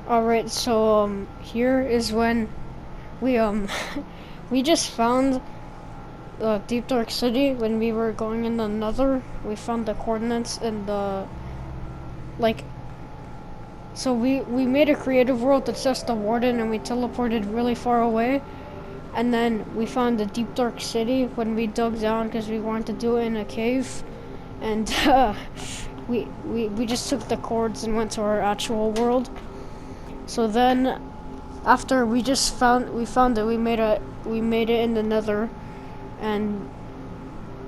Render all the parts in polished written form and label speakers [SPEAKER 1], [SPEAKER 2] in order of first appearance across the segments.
[SPEAKER 1] Alright, so here is when we we just found Deep Dark City when we were going in the Nether. We found the coordinates and the like. So we made a creative world that's just the warden, and we teleported really far away. And then we found the Deep Dark City when we dug down because we wanted to do it in a cave. And we just took the cords and went to our actual world. So then after we found it, we made it in the Nether, and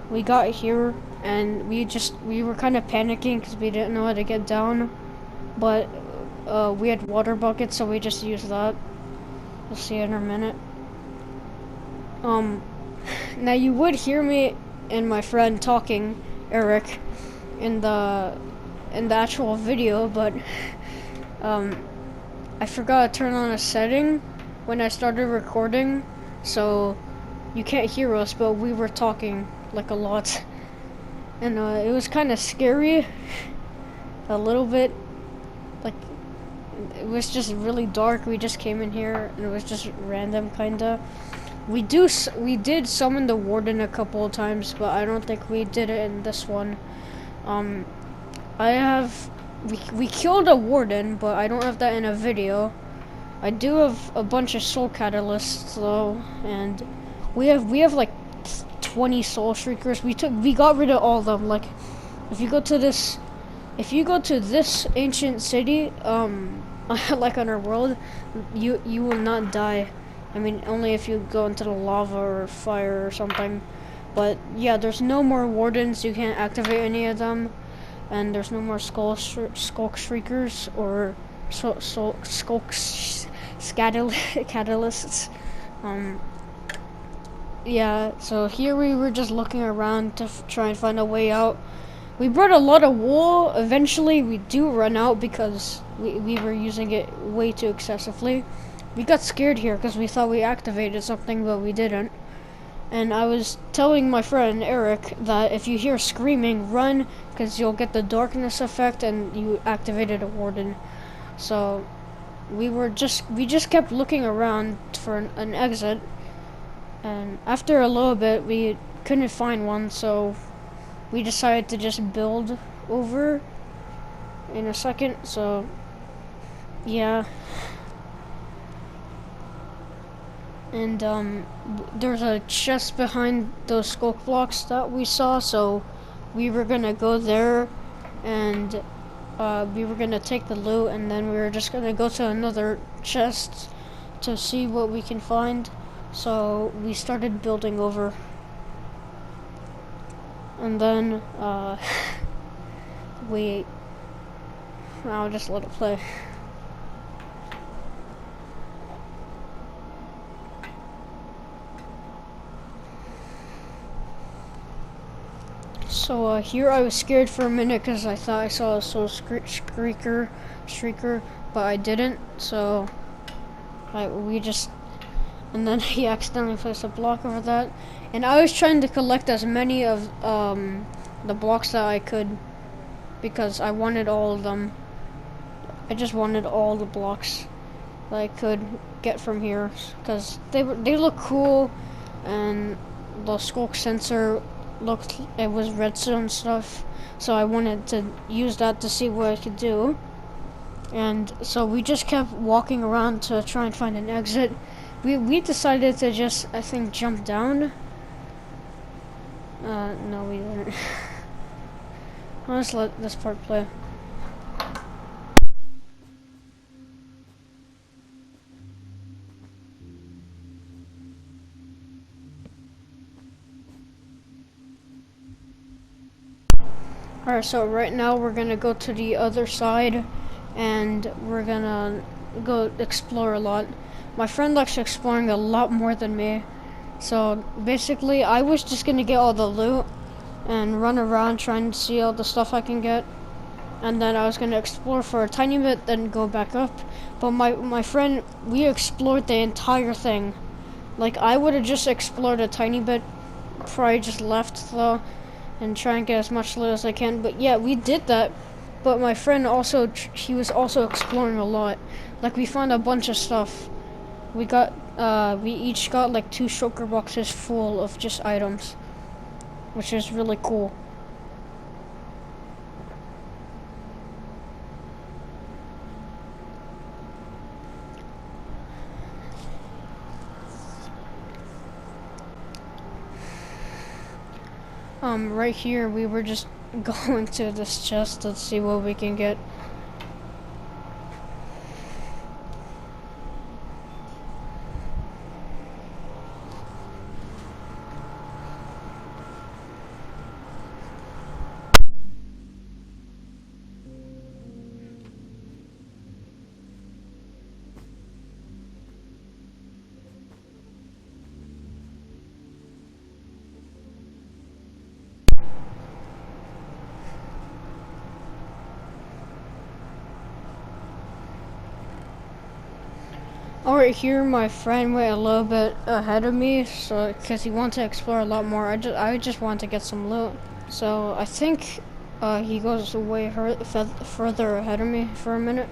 [SPEAKER 1] we got here, and we were kind of panicking because we didn't know how to get down, but we had water buckets, so we just used that. You'll see in a minute. Now you would hear me and my friend talking, Eric, in the actual video, but I forgot to turn on a setting when I started recording, so you can't hear us, but we were talking like a lot, and it was kind of scary, a little bit. Like, it was just really dark. We just came in here, and it was just random, kinda. We did summon the warden a couple of times, but I don't think we did it in this one. We killed a warden, but I don't have that in a video. I do have a bunch of soul catalysts though, and we have like 20 soul shriekers. We got rid of all of them. Like, if you go to this ancient city, like on our world, you will not die. I mean, only if you go into the lava or fire or something. But yeah, there's no more wardens. You can't activate any of them, and there's no more skulk shriekers or catalysts. Yeah. So here we were just looking around to try and find a way out. We brought a lot of wool. Eventually, we do run out because we were using it way too excessively. We got scared here because we thought we activated something, but we didn't. And I was telling my friend Eric that if you hear screaming, run, because you'll get the darkness effect and you activated a warden. So we just kept looking around for an exit, and after a little bit we couldn't find one, so we decided to just build over in a second. So yeah. And there's a chest behind those skulk blocks that we saw, so we were gonna go there, and we were gonna take the loot, and then we were just gonna go to another chest to see what we can find. So we started building over, and then I'll just let it play. So here I was scared for a minute because I thought I saw a soul shrieker, but I didn't. So and then he accidentally placed a block over that, and I was trying to collect as many of the blocks that I could because I wanted all of them. I just wanted all the blocks that I could get from here because they look cool, and the skulk sensor it was redstone stuff, so I wanted to use that to see what I could do. And so we just kept walking around to try and find an exit. We decided to just, I think, jump down. No, we didn't. I'll just let this part play. Alright, so right now we're gonna go to the other side, and we're gonna go explore a lot. My friend likes exploring a lot more than me, so basically I was just gonna get all the loot and run around trying to see all the stuff I can get, and then I was gonna explore for a tiny bit, then go back up. But my friend, we explored the entire thing. Like, I would have just explored a tiny bit before I just left though, and try and get as much loot as I can. But yeah, we did that. but my friend also, he was also exploring a lot. Like, we found a bunch of stuff. We each got like 2 shulker boxes full of just items, which is really cool. Right here, we were just going to this chest to see what we can get. Alright, here my friend went a little bit ahead of me, so because he wanted to explore a lot more. I just wanted to get some loot. So I think he goes way further ahead of me for a minute.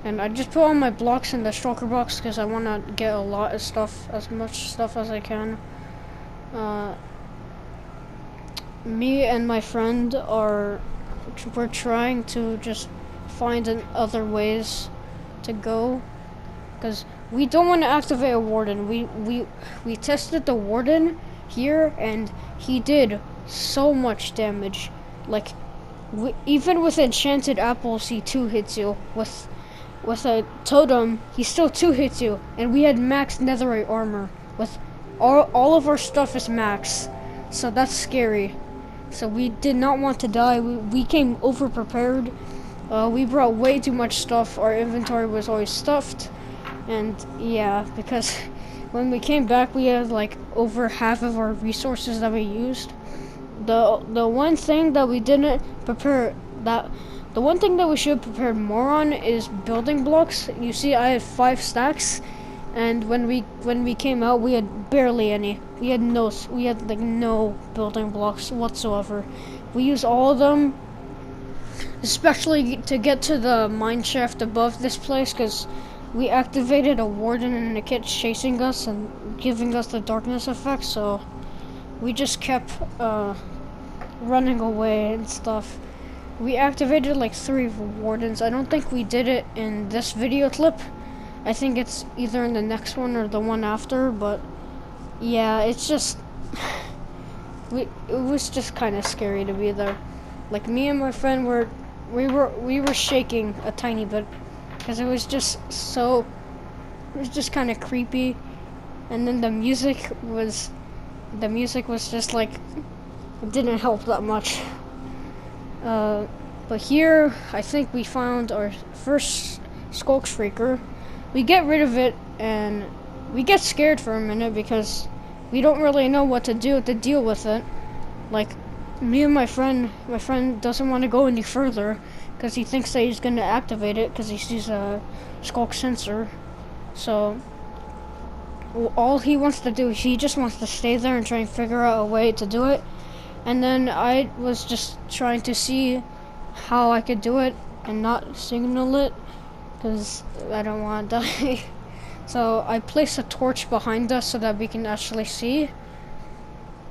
[SPEAKER 1] And I just put all my blocks in the shulker box because I want to get a lot of stuff, as much stuff as I can. Me and my friend we're trying to just find other ways to go. Because we don't want to activate a warden. We tested the warden here, and he did so much damage. Like, even with enchanted apples, he 2-hits you. With a totem, he still 2-hits you. And we had max netherite armor. With all of our stuff is max, so that's scary. So we did not want to die. We came over prepared. We brought way too much stuff. Our inventory was always stuffed. And yeah, because when we came back, we had like over half of our resources that we used. The one thing that we didn't prepare, the one thing that we should have prepared more on is building blocks. You see, I had 5 stacks, and when we came out, we had barely any. We had like no building blocks whatsoever. We used all of them, especially to get to the mine shaft above this place, because we activated a warden and it kept chasing us and giving us the darkness effect, so we just kept running away and stuff. We activated like 3 wardens. I don't think we did it in this video clip. I think it's either in the next one or the one after, but yeah, it's just it was just kind of scary to be there. Like, me and my friend we were shaking a tiny bit. Because it was just kind of creepy, and then the music was just like, it didn't help that much. But here, I think we found our first Skulk Shrieker. We get rid of it, and we get scared for a minute because we don't really know what to do to deal with it. Like, me and my friend doesn't want to go any further because he thinks that he's gonna activate it because he sees a Skulk sensor. So all he wants to do, he just wants to stay there and try and figure out a way to do it. And then I was just trying to see how I could do it and not signal it because I don't want to die. So I placed a torch behind us so that we can actually see.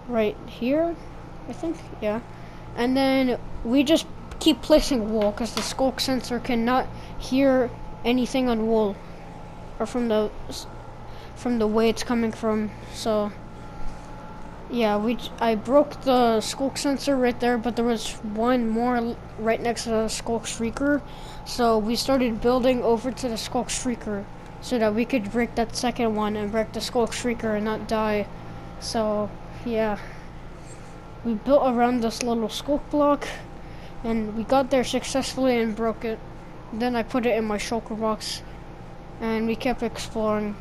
[SPEAKER 1] Right here, I think, yeah. And then we just keep placing wool because the Skulk sensor cannot hear anything on wool or from the way it's coming from. So yeah, I broke the Skulk sensor right there, but there was one more right next to the Skulk Shrieker. So we started building over to the Skulk Shrieker so that we could break that second one and break the Skulk Shrieker and not die. So yeah, we built around this little Skulk block, and we got there successfully and broke it. Then I put it in my shulker box, and we kept exploring.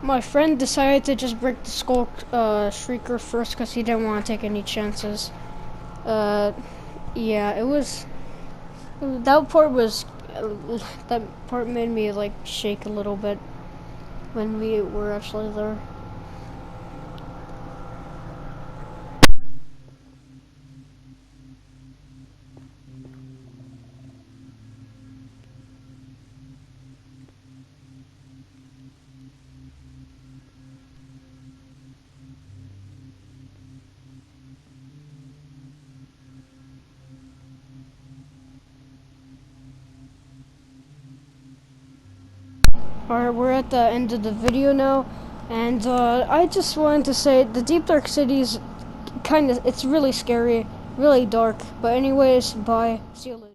[SPEAKER 1] My friend decided to just break the Skulk Shrieker first because he didn't want to take any chances. Yeah, it was That part was, that part made me like shake a little bit when we were actually there. Alright, we're at the end of the video now, and I just wanted to say the Deep Dark City is it's really scary, really dark. But anyways, bye. See you later.